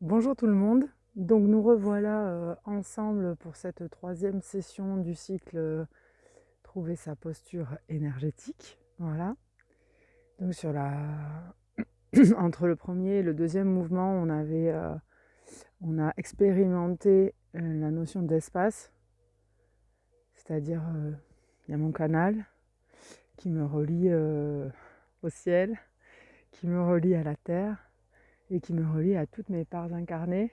Bonjour tout le monde. Donc nous revoilà ensemble pour cette troisième session du cycle Trouver sa posture énergétique. Voilà. Donc entre le premier et le deuxième mouvement, on a expérimenté la notion d'espace, c'est-à-dire il y a mon canal qui me relie au ciel, qui me relie à la terre et qui me relie à toutes mes parts incarnées.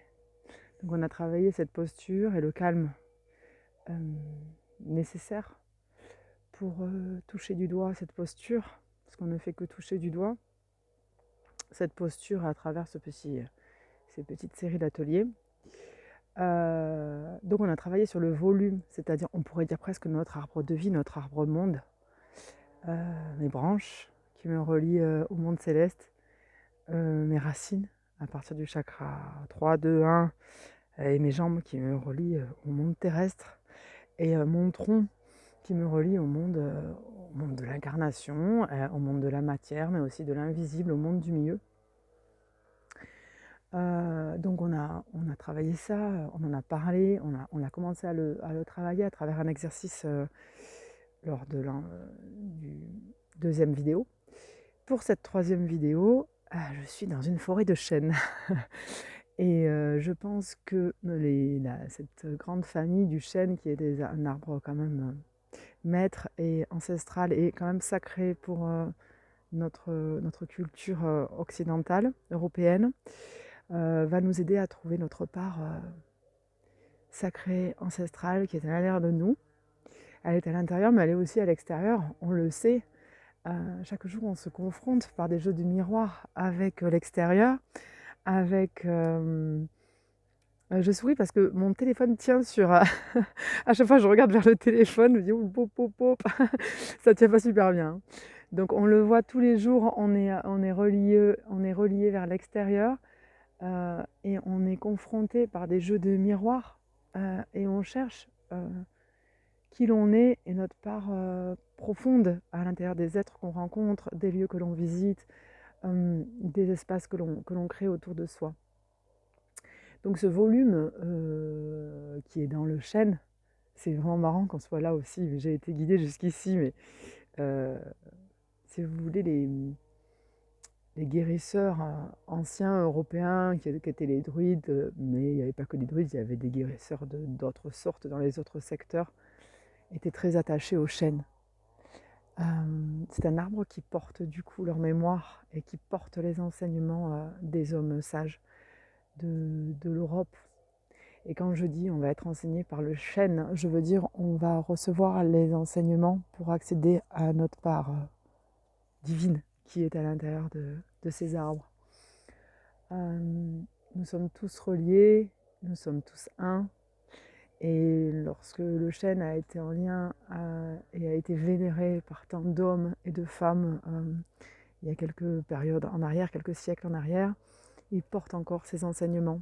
Donc on a travaillé cette posture et le calme euh, nécessaire pour toucher du doigt cette posture, parce qu'on ne fait que toucher du doigt cette posture à travers ces petites séries d'ateliers. Donc on a travaillé sur le volume, c'est-à-dire on pourrait dire presque notre arbre de vie, notre arbre monde, mes branches qui me relient au monde céleste, mes racines à partir du chakra 3, 2, 1, et mes jambes qui me relient au monde terrestre, et mon tronc qui me relie au monde de l'incarnation, au monde de la matière, mais aussi de l'invisible, au monde du milieu. Donc on a travaillé ça, on en a parlé, on a commencé à le travailler à travers un exercice lors du deuxième vidéo. Pour cette troisième vidéo, je suis dans une forêt de chênes. Et je pense que cette grande famille du chêne, qui est un arbre quand même maître et ancestral et quand même sacré pour notre culture occidentale, européenne, va nous aider à trouver notre part sacrée, ancestrale, qui est à l'intérieur de nous. Elle est à l'intérieur, mais elle est aussi à l'extérieur, on le sait. Chaque jour, on se confronte par des jeux de miroir avec l'extérieur, avec... je souris parce que mon téléphone tient sur... à chaque fois, je regarde vers le téléphone, je me dis, oh, pop, pop, pop. Ça tient pas super bien. Donc, on le voit tous les jours, on est relié vers l'extérieur et on est confronté par des jeux de miroirs et on cherche qui l'on est et notre part profonde à l'intérieur des êtres qu'on rencontre, des lieux que l'on visite, des espaces que l'on crée autour de soi. Donc ce volume qui est dans le chêne, c'est vraiment marrant qu'on soit là aussi. J'ai été guidée jusqu'ici, mais si vous voulez, les guérisseurs anciens européens qui étaient les druides, mais il n'y avait pas que les druides, il y avait des guérisseurs d'autres sortes dans les autres secteurs, étaient très attachés au chêne. C'est un arbre qui porte du coup leur mémoire et qui porte les enseignements des hommes sages de l'Europe. Et quand je dis on va être enseigné par le chêne, je veux dire on va recevoir les enseignements pour accéder à notre part divine qui est à l'intérieur de ces arbres. Nous sommes tous reliés, nous sommes tous un. Et lorsque le chêne a été en lien et a été vénéré par tant d'hommes et de femmes il y a quelques périodes en arrière, quelques siècles en arrière, il porte encore ses enseignements.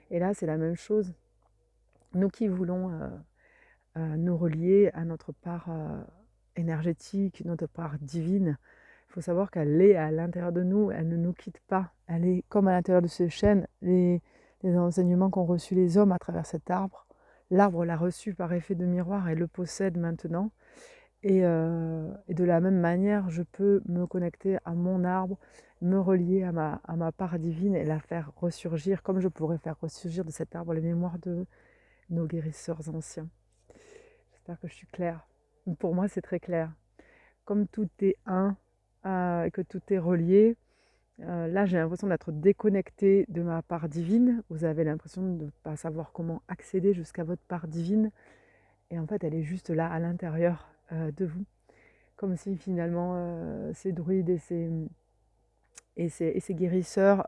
Et là, c'est la même chose. Nous qui voulons nous relier à notre part énergétique, notre part divine, il faut savoir qu'elle est à l'intérieur de nous, elle ne nous quitte pas. Elle est comme à l'intérieur de ce chêne, les enseignements qu'ont reçus les hommes à travers cet arbre. L'arbre l'a reçu par effet de miroir et le possède maintenant. Et de la même manière, je peux me connecter à mon arbre, me relier à ma part divine et la faire ressurgir, comme je pourrais faire ressurgir de cet arbre les mémoires de nos guérisseurs anciens. J'espère que je suis claire. Pour moi, c'est très clair. Comme tout est un, et que tout est relié, là, j'ai l'impression d'être déconnectée de ma part divine. Vous avez l'impression de ne pas savoir comment accéder jusqu'à votre part divine. Et en fait, elle est juste là, à l'intérieur de vous. Comme si finalement, ces druides et ces guérisseurs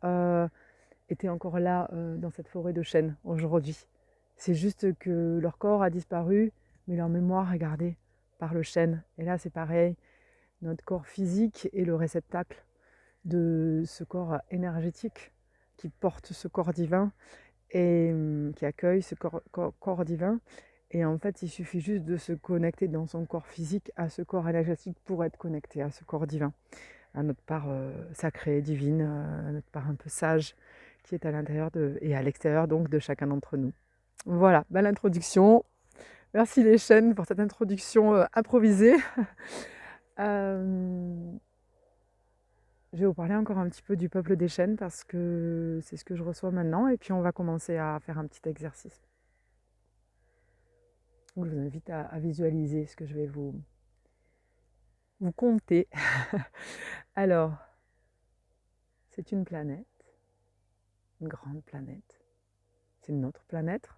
étaient encore là dans cette forêt de chênes aujourd'hui. C'est juste que leur corps a disparu, mais leur mémoire est gardée par le chêne. Et là, c'est pareil. Notre corps physique est le réceptacle de ce corps énergétique qui porte ce corps divin et qui accueille ce corps divin. Et en fait, il suffit juste de se connecter dans son corps physique à ce corps énergétique pour être connecté à ce corps divin, à notre part sacrée, divine, à notre part un peu sage, qui est à l'intérieur et à l'extérieur donc de chacun d'entre nous. Voilà, belle introduction. Merci les chaînes pour cette introduction improvisée. Je vais vous parler encore un petit peu du peuple des chênes parce que c'est ce que je reçois maintenant et puis on va commencer à faire un petit exercice. Donc, je vous invite à visualiser ce que je vais vous conter. Alors, c'est une planète, une grande planète. C'est notre planète.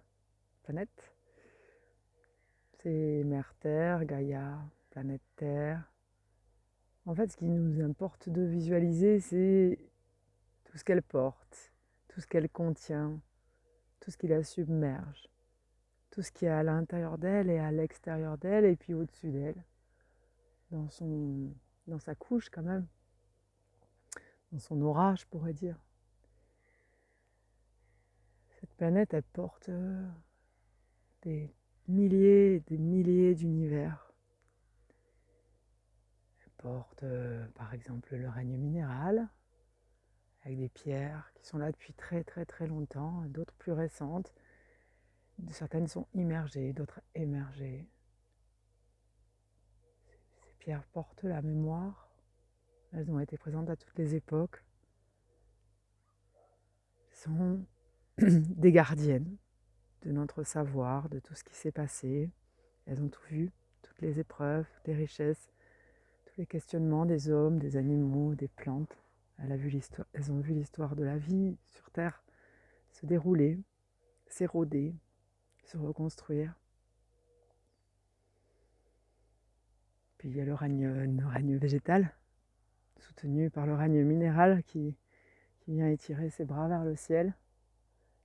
C'est Mère Terre, Gaïa, planète Terre. En fait, ce qui nous importe de visualiser, c'est tout ce qu'elle porte, tout ce qu'elle contient, tout ce qui la submerge, tout ce qui est à l'intérieur d'elle et à l'extérieur d'elle et puis au-dessus d'elle, dans sa couche quand même, dans son aura, je pourrais dire. Cette planète, elle porte des milliers et des milliers d'univers. Elle porte par exemple le règne minéral, avec des pierres qui sont là depuis très très très longtemps, d'autres plus récentes. Certaines sont immergées, d'autres émergées. Ces pierres portent la mémoire. Elles ont été présentes à toutes les époques. Elles sont des gardiennes de notre savoir, de tout ce qui s'est passé. Elles ont tout vu, toutes les épreuves, toutes les richesses, tous les questionnements des hommes, des animaux, des plantes. Elles ont vu l'histoire de la vie sur Terre se dérouler, s'éroder, se reconstruire. Puis il y a le règne végétal, soutenu par le règne minéral qui vient étirer ses bras vers le ciel,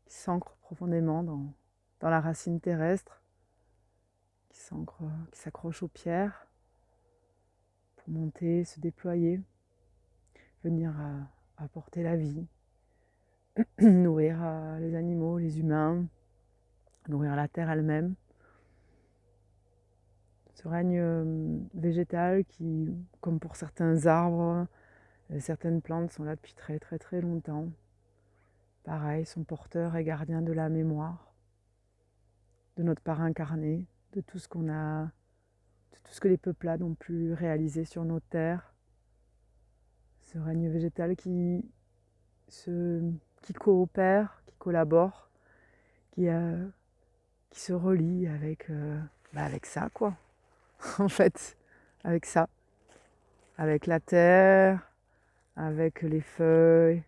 qui s'ancre profondément dans la racine terrestre, qui s'accroche aux pierres pour monter, se déployer, venir apporter la vie, nourrir les animaux, les humains, nourrir la terre elle-même. Ce règne végétal qui, comme pour certains arbres, certaines plantes sont là depuis très très très longtemps. Pareil, sont porteurs et gardiens de la mémoire, de notre part incarnée, de tout ce qu'on a, de tout ce que les peuplades ont pu réaliser sur nos terres. Ce règne végétal qui coopère, qui collabore, qui se relie avec ça, quoi. En fait, avec ça. Avec la terre, avec les feuilles,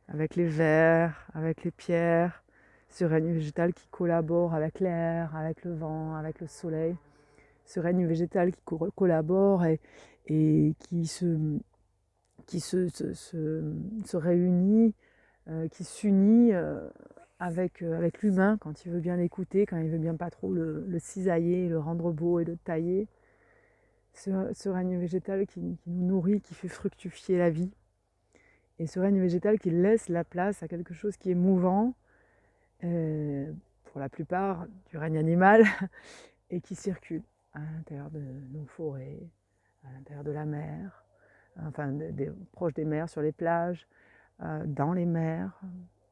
avec les vers, avec les pierres. Ce règne végétal qui collabore avec l'air, avec le vent, avec le soleil. Ce règne végétal qui collabore et qui se réunit, qui s'unit avec l'humain quand il veut bien l'écouter, quand il veut bien pas trop le cisailler, le rendre beau et le tailler. Ce règne végétal qui nous nourrit, qui fait fructifier la vie. Et ce règne végétal qui laisse la place à quelque chose qui est mouvant, pour la plupart du règne animal, et qui circule à l'intérieur de nos forêts, à l'intérieur de la mer, enfin proche des mers, sur les plages, dans les mers,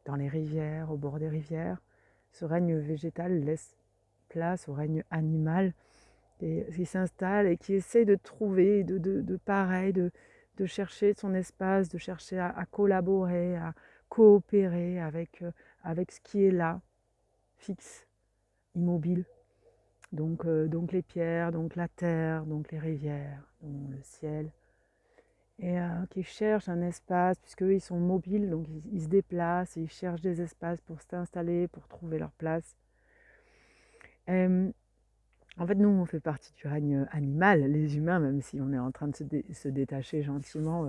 dans les rivières, au bord des rivières. Ce règne végétal laisse place au règne animal qui s'installe et qui essaie de trouver, de chercher son espace, de chercher à collaborer, à coopérer avec ce qui est là, fixe, immobile. Donc les pierres, donc la terre, donc les rivières, donc le ciel. Et qui cherchent un espace, puisqu'eux ils sont mobiles, donc ils se déplacent, ils cherchent des espaces pour s'installer, pour trouver leur place. En fait, nous, on fait partie du règne animal, les humains, même si on est en train de se détacher gentiment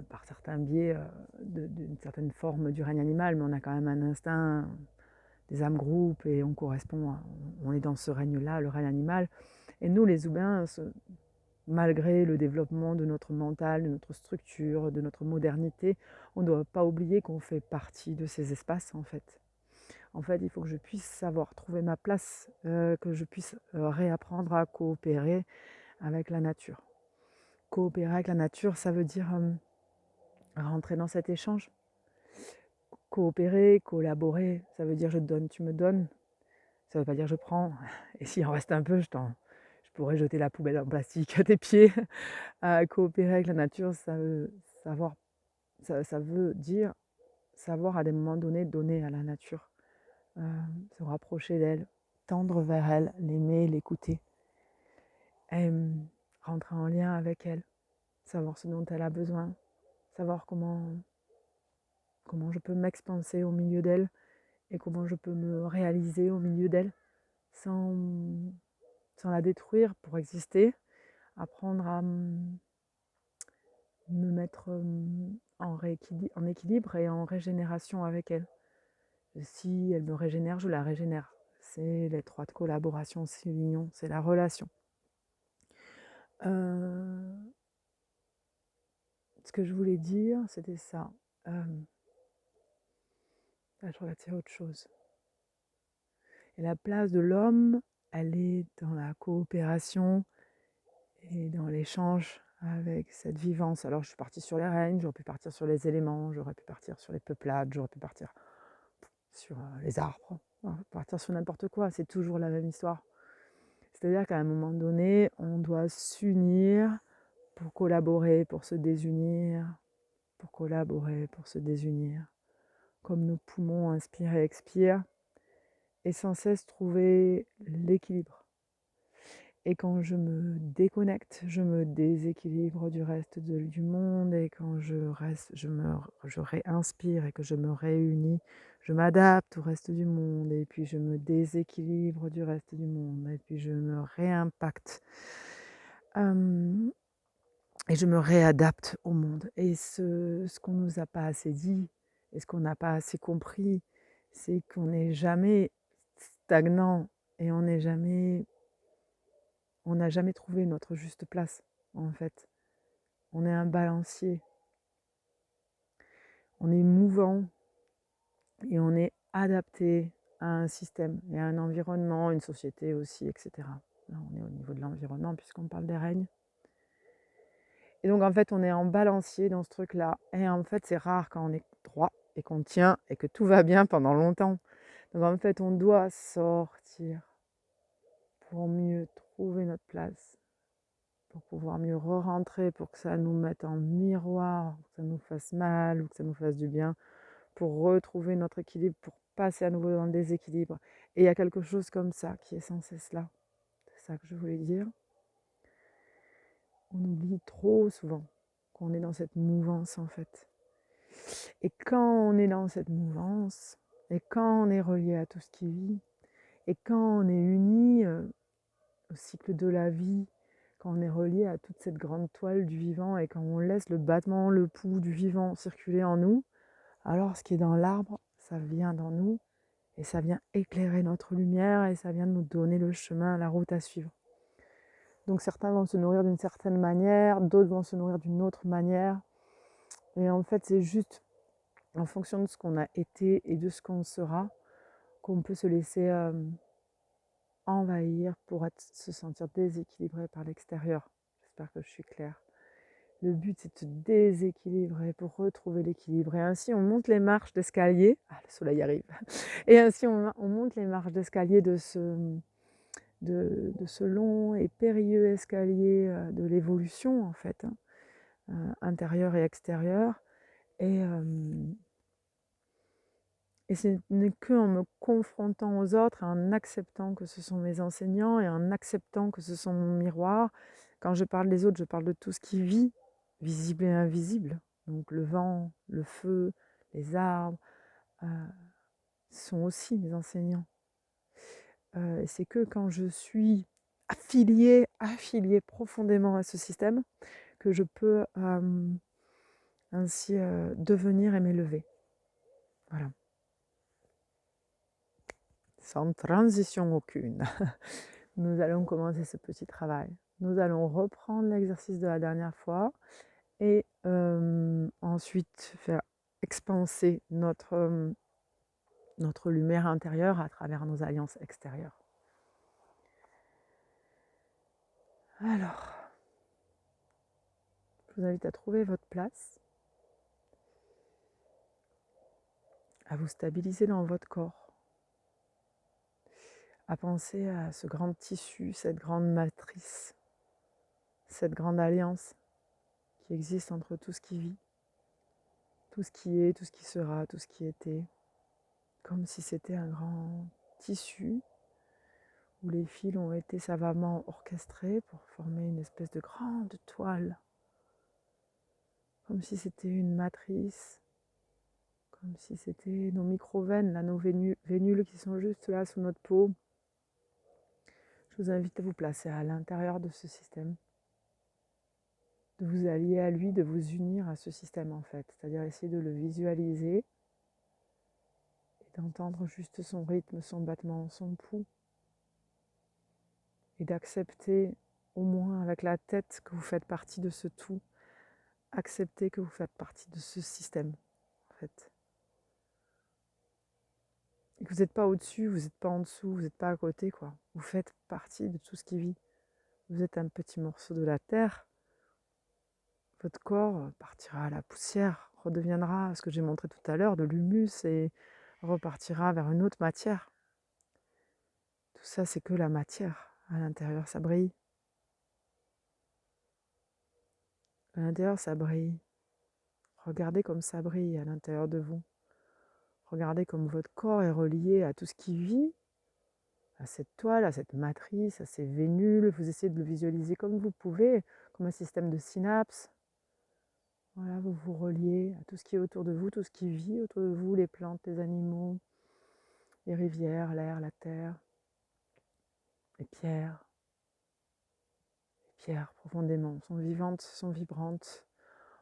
par certains biais d'une certaine forme du règne animal, mais on a quand même un instinct des âmes groupes et on est dans ce règne-là, le règne animal. Et nous, les humains, malgré le développement de notre mental, de notre structure, de notre modernité, on ne doit pas oublier qu'on fait partie de ces espaces, en fait. En fait, il faut que je puisse savoir trouver ma place, que je puisse réapprendre à coopérer avec la nature. Coopérer avec la nature, ça veut dire rentrer dans cet échange, Coopérer, collaborer, ça veut dire je te donne, tu me donnes. Ça veut pas dire je prends. Et s'il en reste un peu, je pourrais jeter la poubelle en plastique à tes pieds. Coopérer avec la nature, ça veut dire savoir à des moments donnés donner à la nature, se rapprocher d'elle, tendre vers elle, l'aimer, l'écouter, et rentrer en lien avec elle, savoir ce dont elle a besoin, savoir comment je peux m'expanser au milieu d'elle et comment je peux me réaliser au milieu d'elle sans la détruire pour exister, apprendre à me mettre en équilibre et en régénération avec elle. Si elle me régénère, je la régénère. C'est l'étroite collaboration, c'est l'union, c'est la relation. Ce que je voulais dire, c'était ça. Je regarde, c'est autre chose. Et la place de l'homme, elle est dans la coopération et dans l'échange avec cette vivance. Alors je suis partie sur les règnes, j'aurais pu partir sur les éléments, j'aurais pu partir sur les peuplades, j'aurais pu partir sur les arbres, partir sur n'importe quoi, c'est toujours la même histoire. C'est-à-dire qu'à un moment donné, on doit s'unir pour collaborer, pour se désunir, pour collaborer, pour se désunir. Comme nos poumons inspirent et expirent, et sans cesse trouver l'équilibre. Et quand je me déconnecte, je me déséquilibre du reste du monde, et quand je réinspire et que je me réunis, je m'adapte au reste du monde, et puis je me déséquilibre du reste du monde, et puis je me réimpacte. Et je me réadapte au monde. Et ce qu'on ne nous a pas assez dit, et ce qu'on n'a pas assez compris, c'est qu'on n'est jamais stagnant, et on n'a jamais trouvé notre juste place, en fait. On est un balancier. On est mouvant, et on est adapté à un système, et à un environnement, une société aussi, etc. Là, on est au niveau de l'environnement, puisqu'on parle des règnes. Et donc, en fait, on est en balancier dans ce truc-là. Et en fait, c'est rare quand on est droit et qu'on tient et que tout va bien pendant longtemps. Donc, en fait, on doit sortir pour mieux trouver notre place, pour pouvoir mieux re-rentrer, pour que ça nous mette en miroir, que ça nous fasse mal ou que ça nous fasse du bien, pour retrouver notre équilibre, pour passer à nouveau dans le déséquilibre. Et il y a quelque chose comme ça qui est sans cesse là. C'est ça que je voulais dire. On oublie trop souvent qu'on est dans cette mouvance, en fait. Et quand on est dans cette mouvance, et quand on est relié à tout ce qui vit, et quand on est uni au cycle de la vie, quand on est relié à toute cette grande toile du vivant, et quand on laisse le battement, le pouls du vivant circuler en nous, alors ce qui est dans l'arbre, ça vient dans nous, et ça vient éclairer notre lumière, et ça vient nous donner le chemin, la route à suivre. Donc certains vont se nourrir d'une certaine manière, d'autres vont se nourrir d'une autre manière, et en fait c'est juste en fonction de ce qu'on a été et de ce qu'on sera, qu'on peut se laisser envahir pour se sentir déséquilibré par l'extérieur. J'espère que je suis claire. Le but, c'est de se déséquilibrer pour retrouver l'équilibre. Et ainsi, on monte les marches d'escalier. Ah, le soleil arrive. Et ainsi, on monte les marches d'escalier de ce long et périlleux escalier de l'évolution, en fait, intérieure et extérieure. Et ce n'est qu'en me confrontant aux autres, en acceptant que ce sont mes enseignants et en acceptant que ce sont mon miroir. Quand je parle des autres, je parle de tout ce qui vit, visible et invisible. Donc le vent, le feu, les arbres sont aussi mes enseignants. Et c'est que quand je suis affiliée profondément à ce système, que je peux ainsi devenir et m'élever. Voilà. Sans transition aucune. Nous allons commencer ce petit travail. Nous allons reprendre l'exercice de la dernière fois et ensuite faire expanser notre lumière intérieure à travers nos alliances extérieures. Alors, je vous invite à trouver votre place, à vous stabiliser dans votre corps, à penser à ce grand tissu, cette grande matrice, cette grande alliance qui existe entre tout ce qui vit, tout ce qui est, tout ce qui sera, tout ce qui était, comme si c'était un grand tissu où les fils ont été savamment orchestrés pour former une espèce de grande toile, comme si c'était une matrice, comme si c'était nos micro-veines, là, nos vénules qui sont juste là sous notre peau. Je vous invite à vous placer à l'intérieur de ce système, de vous allier à lui, de vous unir à ce système en fait, c'est-à-dire essayer de le visualiser et d'entendre juste son rythme, son battement, son pouls, et d'accepter au moins avec la tête que vous faites partie de ce tout, accepter que vous faites partie de ce système en fait. Et que vous n'êtes pas au-dessus, vous n'êtes pas en dessous, vous n'êtes pas à côté quoi. Vous faites partie de tout ce qui vit. Vous êtes un petit morceau de la terre. Votre corps partira à la poussière, redeviendra ce que j'ai montré tout à l'heure, de l'humus et repartira vers une autre matière. Tout ça, c'est que la matière. À l'intérieur, ça brille. À l'intérieur, ça brille. Regardez comme ça brille à l'intérieur de vous. Regardez comme votre corps est relié à tout ce qui vit, à cette toile, à cette matrice, à ces vénules. Vous essayez de le visualiser comme vous pouvez, comme un système de synapses. Voilà, vous vous reliez à tout ce qui est autour de vous, tout ce qui vit autour de vous, les plantes, les animaux, les rivières, l'air, la terre, les pierres. Les pierres, profondément, sont vivantes, sont vibrantes.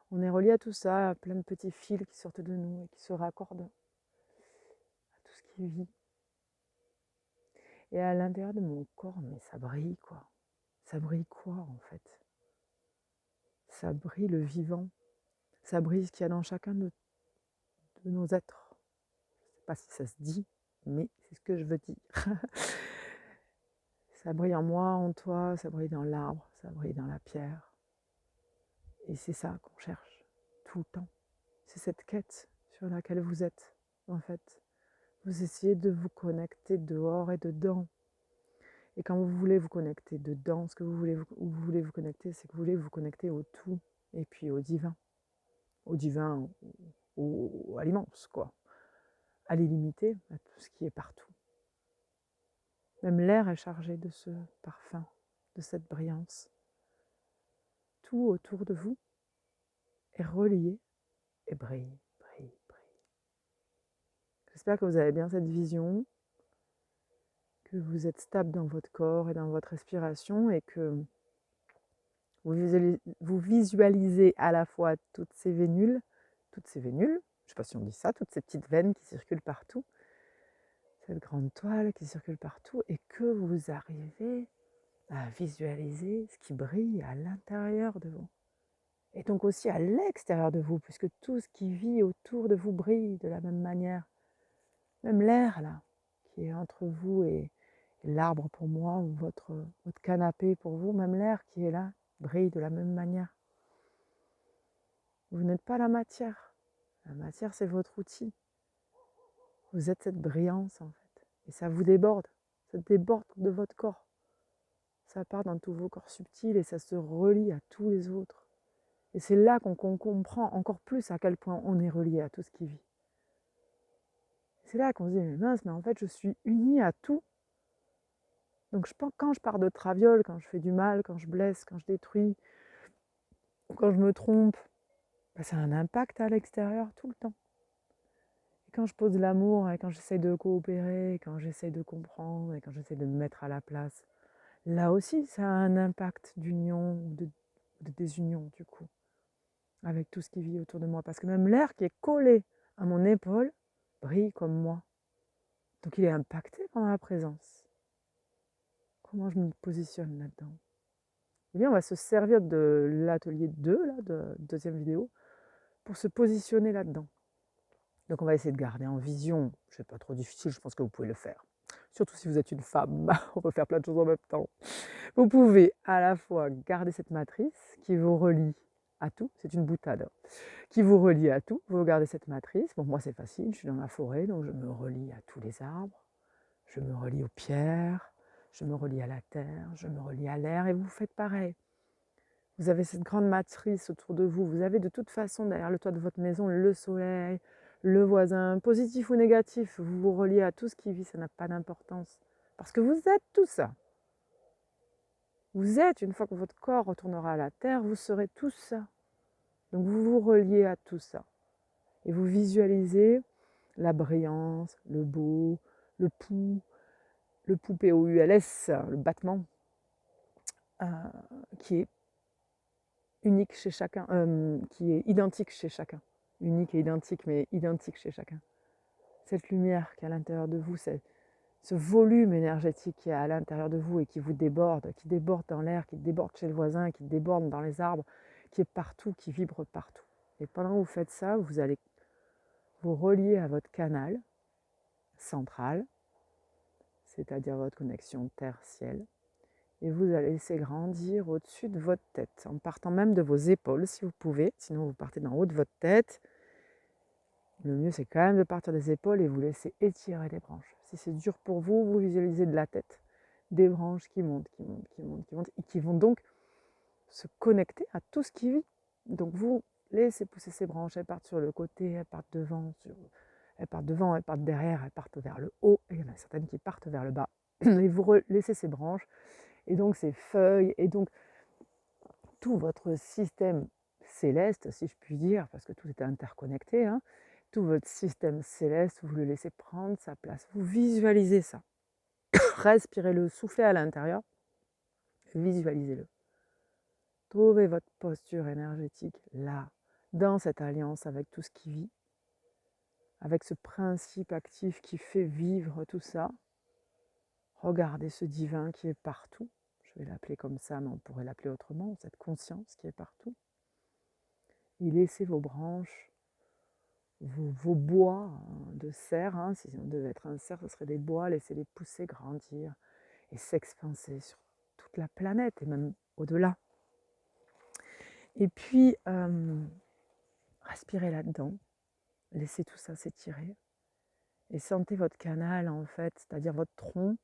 On est relié à tout ça, à plein de petits fils qui sortent de nous et qui se raccordent à tout ce qui vit. Et à l'intérieur de mon corps, mais ça brille quoi. Ça brille quoi en fait? Ça brille le vivant. Ça brille ce qu'il y a dans chacun de nos êtres. Je ne sais pas si ça se dit, mais c'est ce que je veux dire. Ça brille en moi, en toi, ça brille dans l'arbre, ça brille dans la pierre. Et c'est ça qu'on cherche tout le temps. C'est cette quête sur laquelle vous êtes, en fait. Vous essayez de vous connecter dehors et dedans. Et quand vous voulez vous connecter dedans, ce que vous voulez vous connecter, c'est que vous voulez vous connecter au tout et puis au divin. Au divin, à l'immense, quoi. À l'illimité, à tout ce qui est partout. Même l'air est chargé de ce parfum, de cette brillance. Tout autour de vous est relié et brille, brille, brille. J'espère que vous avez bien cette vision, que vous êtes stable dans votre corps et dans votre respiration et que vous visualisez à la fois toutes ces vénules, je ne sais pas si on dit ça, toutes ces petites veines qui circulent partout, cette grande toile qui circule partout, et que vous arrivez à visualiser ce qui brille à l'intérieur de vous. Et donc aussi à l'extérieur de vous, puisque tout ce qui vit autour de vous brille de la même manière. Même l'air, là, qui est entre vous et l'arbre pour moi, ou votre canapé pour vous, même l'air qui est là, brille de la même manière. Vous n'êtes pas la matière. La matière, c'est votre outil. Vous êtes cette brillance, en fait. Et ça vous déborde. Ça déborde de votre corps. Ça part dans tous vos corps subtils et ça se relie à tous les autres. Et c'est là qu'on comprend encore plus à quel point on est relié à tout ce qui vit. C'est là qu'on se dit, mais mince, mais en fait, je suis unie à tout. Donc quand je pars de traviole, quand je fais du mal, quand je blesse, quand je détruis, quand je me trompe, ça a un impact à l'extérieur tout le temps. Et quand je pose l'amour, et quand j'essaie de coopérer, et quand j'essaie de comprendre, et quand j'essaie de me mettre à la place, là aussi, ça a un impact d'union ou de désunion, du coup, avec tout ce qui vit autour de moi. Parce que même l'air qui est collé à mon épaule brille comme moi. Donc il est impacté par ma présence. Comment je me positionne là-dedans? Eh bien, on va se servir de l'atelier 2, là, de deuxième vidéo, pour se positionner là-dedans. Donc on va essayer de garder en vision, c'est pas trop difficile, je pense que vous pouvez le faire. Surtout si vous êtes une femme, on peut faire plein de choses en même temps. Vous pouvez à la fois garder cette matrice qui vous relie à tout, c'est une boutade qui vous relie à tout. Vous regardez cette matrice. Bon, moi, c'est facile, je suis dans la forêt, donc je me relie à tous les arbres, je me relie aux pierres, je me relie à la terre, je me relie à l'air, et vous faites pareil. Vous avez cette grande matrice autour de vous. Vous avez de toute façon derrière le toit de votre maison le soleil, le voisin, positif ou négatif. Vous vous reliez à tout ce qui vit, ça n'a pas d'importance. Parce que vous êtes tout ça. Vous êtes, une fois que votre corps retournera à la terre, vous serez tout ça. Donc vous vous reliez à tout ça. Et vous visualisez la brillance, le beau, le pouls P-O-U-L-S, le battement, euh, qui est unique chez chacun, qui est identique chez chacun. Unique et identique, mais identique chez chacun. Cette lumière qui est à l'intérieur de vous, ce volume énergétique qui est à l'intérieur de vous et qui vous déborde, qui déborde dans l'air, qui déborde chez le voisin, qui déborde dans les arbres, qui est partout, qui vibre partout. Et pendant que vous faites ça, vous allez vous relier à votre canal central, c'est-à-dire votre connexion terre-ciel, et vous allez laisser grandir au-dessus de votre tête, en partant même de vos épaules si vous pouvez, sinon vous partez d'en haut de votre tête. Le mieux c'est quand même de partir des épaules et vous laisser étirer les branches. Si c'est dur pour vous, vous visualisez de la tête des branches qui montent, qui montent, qui montent, qui montent, et qui vont donc se connecter à tout ce qui vit. Donc vous laissez pousser ces branches, elles partent sur le côté, elles partent devant, elles partent devant, elles partent derrière, elles partent vers le haut, et il y en a certaines qui partent vers le bas. Et vous laissez ces branches, et donc ces feuilles, et donc tout votre système céleste, si je puis dire, parce que tout est interconnecté, hein, tout votre système céleste, vous le laissez prendre sa place. Vous visualisez ça. Respirez-le, soufflez à l'intérieur, visualisez-le. Trouvez votre posture énergétique là, dans cette alliance avec tout ce qui vit, avec ce principe actif qui fait vivre tout ça. Regardez ce divin qui est partout. Je vais l'appeler comme ça, mais on pourrait l'appeler autrement, cette conscience qui est partout. Et laissez vos branches, vos bois de cerf, hein, si on devait être un cerf, ce serait des bois, laissez-les pousser, grandir et s'expanser sur toute la planète et même au-delà. Et puis, respirez là-dedans, laissez tout ça s'étirer et sentez votre canal en fait, c'est-à-dire votre tronc,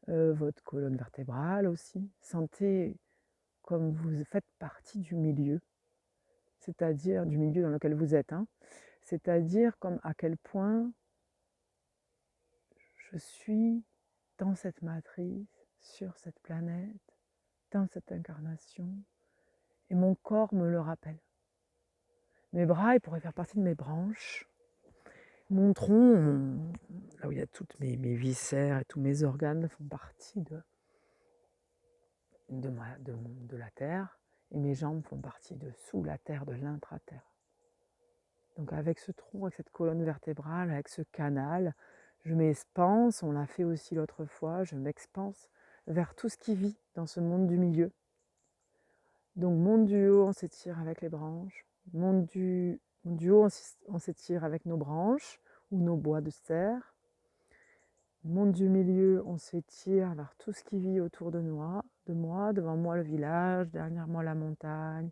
votre colonne vertébrale aussi. Sentez comme vous faites partie du milieu, c'est-à-dire du milieu dans lequel vous êtes, hein, c'est-à-dire comme à quel point je suis dans cette matrice, sur cette planète, dans cette incarnation, et mon corps me le rappelle. Mes bras, ils pourraient faire partie de mes branches. Mon tronc, là où il y a toutes mes viscères et tous mes organes, font partie de la terre, et mes jambes font partie de sous la terre, de l'intra-terre. Donc avec ce tronc, avec cette colonne vertébrale, avec ce canal, je m'expanse, on l'a fait aussi l'autre fois, je m'expanse vers tout ce qui vit dans ce monde du milieu. Donc monde du haut, on s'étire avec les branches, monde du haut, on s'étire avec nos branches ou nos bois de cerf. Monde du milieu, on s'étire vers tout ce qui vit autour de moi, devant moi le village, derrière moi la montagne,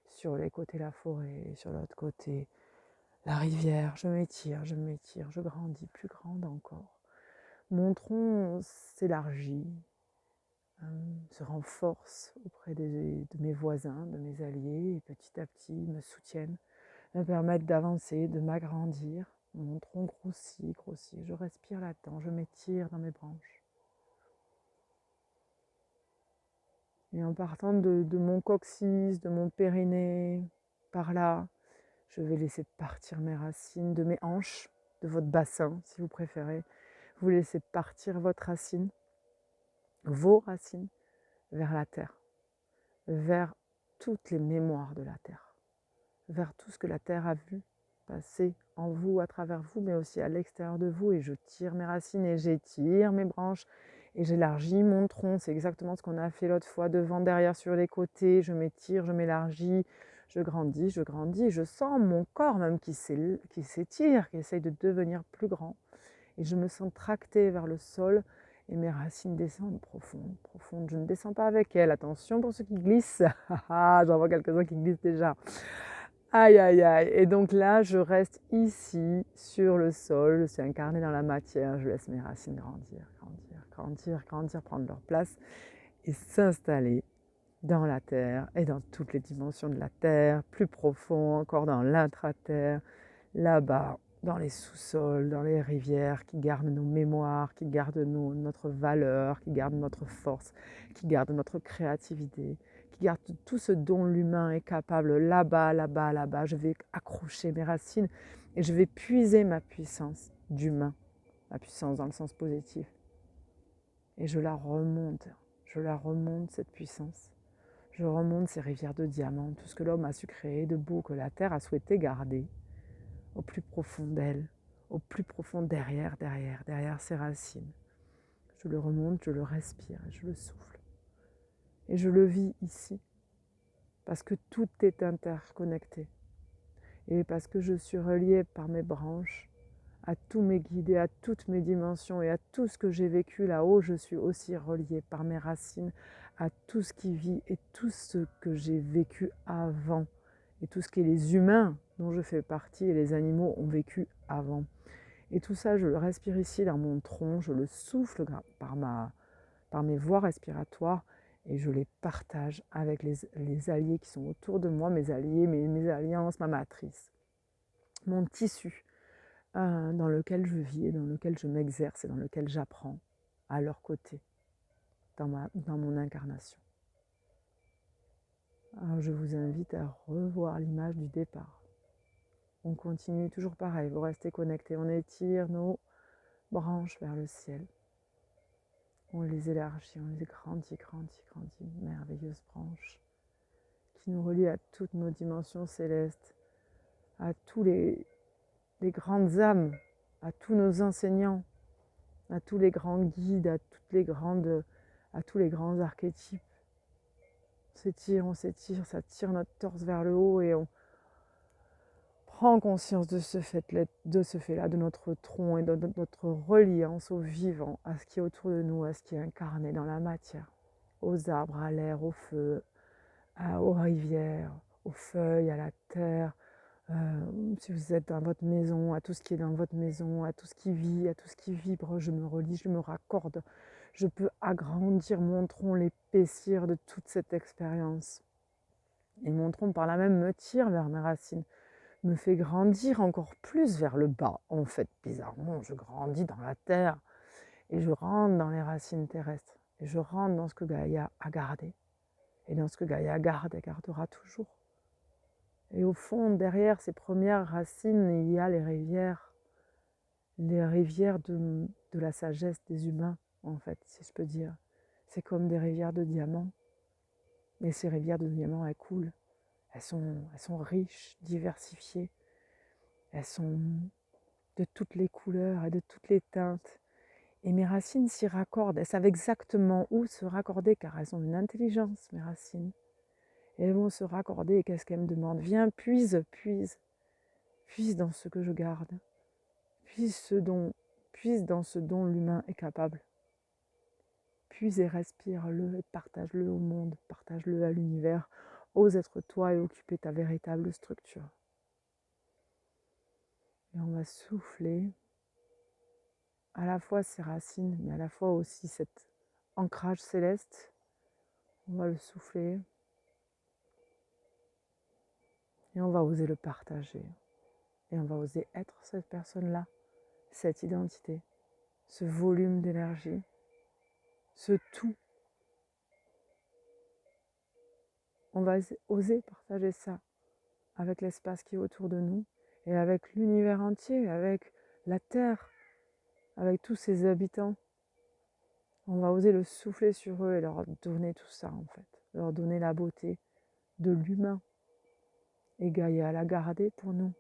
sur les côtés la forêt, sur l'autre côté la rivière. Je m'étire, je grandis, plus grande encore. Mon tronc s'élargit, se renforce auprès de mes voisins, de mes alliés, et petit à petit me soutiennent, me permettent d'avancer, de m'agrandir. Mon tronc grossit, grossit, je respire là-dedans, je m'étire dans mes branches. Et en partant de mon coccyx, de mon périnée, par là, je vais laisser partir mes racines, de mes hanches, de votre bassin si vous préférez. Vous laissez partir votre racine, vos racines, vers la terre, vers toutes les mémoires de la terre, vers tout ce que la terre a vu passer en vous, à travers vous, mais aussi à l'extérieur de vous. Et je tire mes racines et j'étire mes branches et j'élargis mon tronc. C'est exactement ce qu'on a fait l'autre fois, devant, derrière, sur les côtés. Je m'étire, je m'élargis, je grandis, je grandis. Je sens mon corps même qui s'étire, qui essaye de devenir plus grand. Et je me sens tractée vers le sol Et mes racines descendent profondes, profondes. Je ne descends pas avec elles. Attention pour ceux qui glissent. J'en vois quelques-uns qui glissent déjà. Aïe, aïe, aïe. Et donc là, je reste ici, sur le sol. Je suis incarnée dans la matière. Je laisse mes racines grandir, grandir, grandir, grandir, prendre leur place et s'installer dans la terre et dans toutes les dimensions de la terre, plus profond encore dans l'intra-terre, là-bas, dans les sous-sols, dans les rivières qui gardent nos mémoires, qui gardent notre valeur, qui gardent notre force, qui gardent notre créativité, qui gardent tout ce dont l'humain est capable là-bas, là-bas, là-bas. Je vais accrocher mes racines et je vais puiser ma puissance d'humain, ma puissance dans le sens positif. Et je la remonte cette puissance. Je remonte ces rivières de diamants, tout ce que l'homme a su créer de beau, que la terre a souhaité garder au plus profond d'elle, au plus profond derrière ses racines. Je le remonte, je le respire, et je le souffle. Et je le vis ici, parce que tout est interconnecté. Et parce que je suis reliée par mes branches à tous mes guides et à toutes mes dimensions et à tout ce que j'ai vécu là-haut, je suis aussi reliée par mes racines à tout ce qui vit et tout ce que j'ai vécu avant et tout ce que les humains dont je fais partie et les animaux ont vécu avant. Et tout ça, je le respire ici dans mon tronc, je le souffle par mes voies respiratoires et je les partage avec les alliés qui sont autour de moi, mes alliés, mes alliances, ma matrice, mon tissu dans lequel je vis et dans lequel je m'exerce et dans lequel j'apprends à leur côté, dans mon incarnation. Alors je vous invite à revoir l'image du départ. On continue toujours pareil, vous restez connectés, on étire nos branches vers le ciel. On les élargit, on les grandit, merveilleuses branches qui nous relient à toutes nos dimensions célestes, à tous les grandes âmes, à tous nos enseignants, à tous les grands guides, à tous les grands archétypes. On s'étire, ça tire notre torse vers le haut et on prend conscience de ce fait-là, de notre tronc et de notre reliance au vivant, à ce qui est autour de nous, à ce qui est incarné dans la matière, aux arbres, à l'air, au feu, aux rivières, aux feuilles, à la terre. Si vous êtes dans votre maison, à tout ce qui est dans votre maison, à tout ce qui vit, à tout ce qui vibre, je me relie, je me raccorde. Je peux agrandir mon tronc, l'épaissir de toute cette expérience. Et mon tronc, par là même, me tire vers mes racines, me fait grandir encore plus vers le bas. En fait, bizarrement, je grandis dans la terre et je rentre dans les racines terrestres. Et je rentre dans ce que Gaïa a gardé. Et dans ce que Gaïa garde et gardera toujours. Et au fond, derrière ces premières racines, il y a les rivières de la sagesse des humains, en fait, si je peux dire. C'est comme des rivières de diamants. Mais ces rivières de diamants, elles coulent. Elles sont riches, diversifiées. Elles sont de toutes les couleurs et de toutes les teintes. Et mes racines s'y raccordent. Elles savent exactement où se raccorder, car elles ont une intelligence, mes racines. Et elles vont se raccorder. Et qu'est-ce qu'elles me demandent? Viens, puise dans ce que je garde. Puise dans ce dont l'humain est capable. Puise et respire-le et partage-le au monde, partage-le à l'univers. Ose être toi et occuper ta véritable structure. Et on va souffler à la fois ces racines, mais à la fois aussi cet ancrage céleste. On va le souffler et on va oser le partager. Et on va oser être cette personne-là, cette identité, ce volume d'énergie, ce tout. On va oser partager ça avec l'espace qui est autour de nous et avec l'univers entier, avec la Terre, avec tous ses habitants. On va oser le souffler sur eux et leur donner tout ça en fait, leur donner la beauté de l'humain. Et Gaïa l'a gardé pour nous.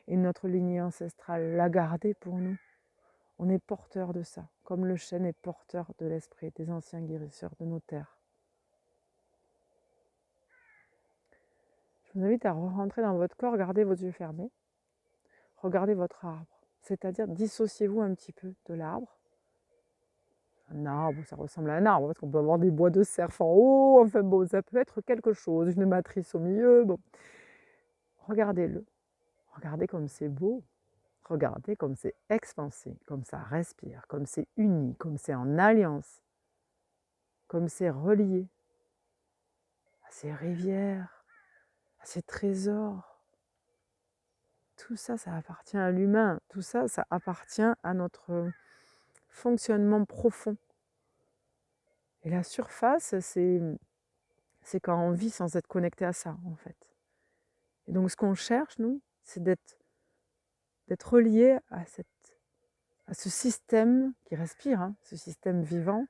Et notre lignée ancestrale l'a gardé pour nous. On est porteur de ça, comme le chêne est porteur de l'esprit des anciens guérisseurs de nos terres. Je vous invite à rentrer dans votre corps, gardez vos yeux fermés, regardez votre arbre, c'est-à-dire dissociez-vous un petit peu de l'arbre, un arbre, ça ressemble à un arbre, parce qu'on peut avoir des bois de cerf en haut, enfin bon, ça peut être quelque chose, une matrice au milieu, bon. Regardez-le, regardez comme c'est beau, regardez comme c'est expansé, comme ça respire, comme c'est uni, comme c'est en alliance, comme c'est relié à ces rivières, à ces trésors. Tout ça, ça appartient à l'humain, tout ça, ça appartient à notre fonctionnement profond. Et la surface, c'est quand on vit sans être connecté à ça, en fait. Et donc, ce qu'on cherche, nous, c'est d'être relié à ce système qui respire, hein, ce système vivant,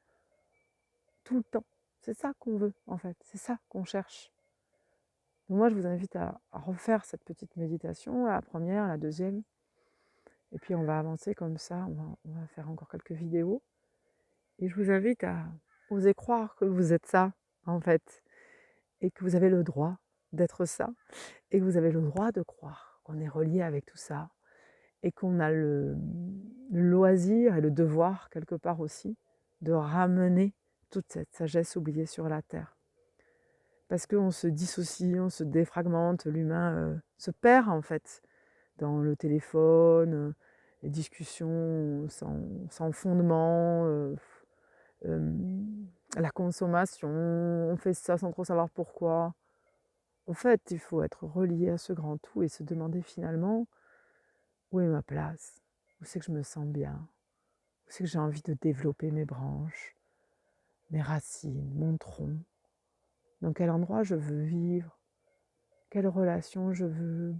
tout le temps. C'est ça qu'on veut, en fait. C'est ça qu'on cherche. Donc moi, je vous invite à refaire cette petite méditation, la première, la deuxième. Et puis, on va avancer comme ça. On va faire encore quelques vidéos. Et je vous invite à oser croire que vous êtes ça, en fait. Et que vous avez le droit d'être ça. Et que vous avez le droit de croire qu'on est relié avec tout ça. Et qu'on a le loisir et le devoir, quelque part aussi, de ramener toute cette sagesse oubliée sur la Terre. Parce qu'on se dissocie, on se défragmente, l'humain se perd en fait dans le téléphone, les discussions sans fondement, la consommation, on fait ça sans trop savoir pourquoi. En fait, il faut être relié à ce grand tout et se demander finalement où est ma place, où c'est que je me sens bien, où c'est que j'ai envie de développer mes branches, mes racines, mon tronc, dans quel endroit je veux vivre, quelle relation je veux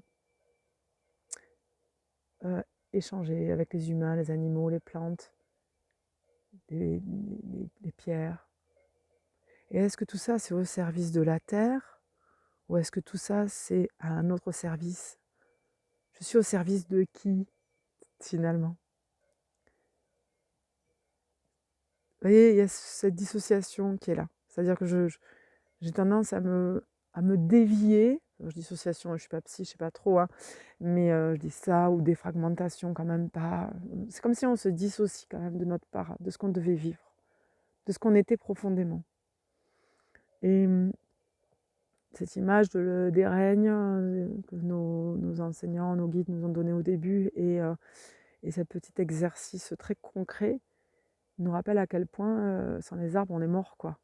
échanger avec les humains, les animaux, les plantes, les pierres. Et est-ce que tout ça, c'est au service de la terre ou est-ce que tout ça, c'est à un autre service? Je suis au service de qui, finalement? Vous voyez, il y a cette dissociation qui est là. C'est-à-dire que j'ai tendance à me dévier. Je dis dissociation, je ne suis pas psy, je ne sais pas trop, hein, mais je dis ça, ou défragmentation quand même pas. C'est comme si on se dissocie quand même de notre part, de ce qu'on devait vivre, de ce qu'on était profondément. Et cette image des règnes que nos enseignants, nos guides nous ont donné au début, et ce petit exercice très concret nous rappelle à quel point sans les arbres on est mort, quoi.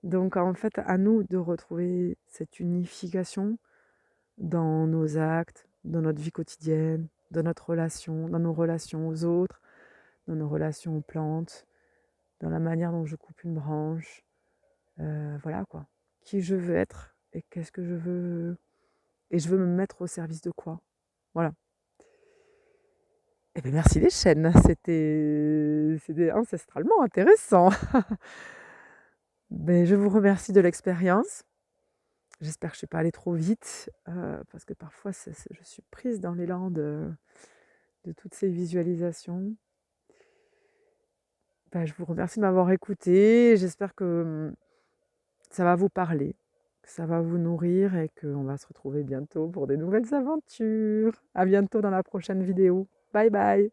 Donc en fait, à nous de retrouver cette unification dans nos actes, dans notre vie quotidienne, dans notre relation, dans nos relations aux autres, dans nos relations aux plantes, dans la manière dont je coupe une branche, voilà quoi. Qui je veux être et qu'est-ce que je veux, et je veux me mettre au service de quoi. Voilà. Eh bien merci les chaînes, c'était ancestralement intéressant. Ben, je vous remercie de l'expérience. J'espère que je ne suis pas allée trop vite, parce que parfois je suis prise dans l'élan de toutes ces visualisations. Ben, je vous remercie de m'avoir écouté. J'espère que ça va vous parler, que ça va vous nourrir et qu'on va se retrouver bientôt pour des nouvelles aventures. À bientôt dans la prochaine vidéo. Bye bye.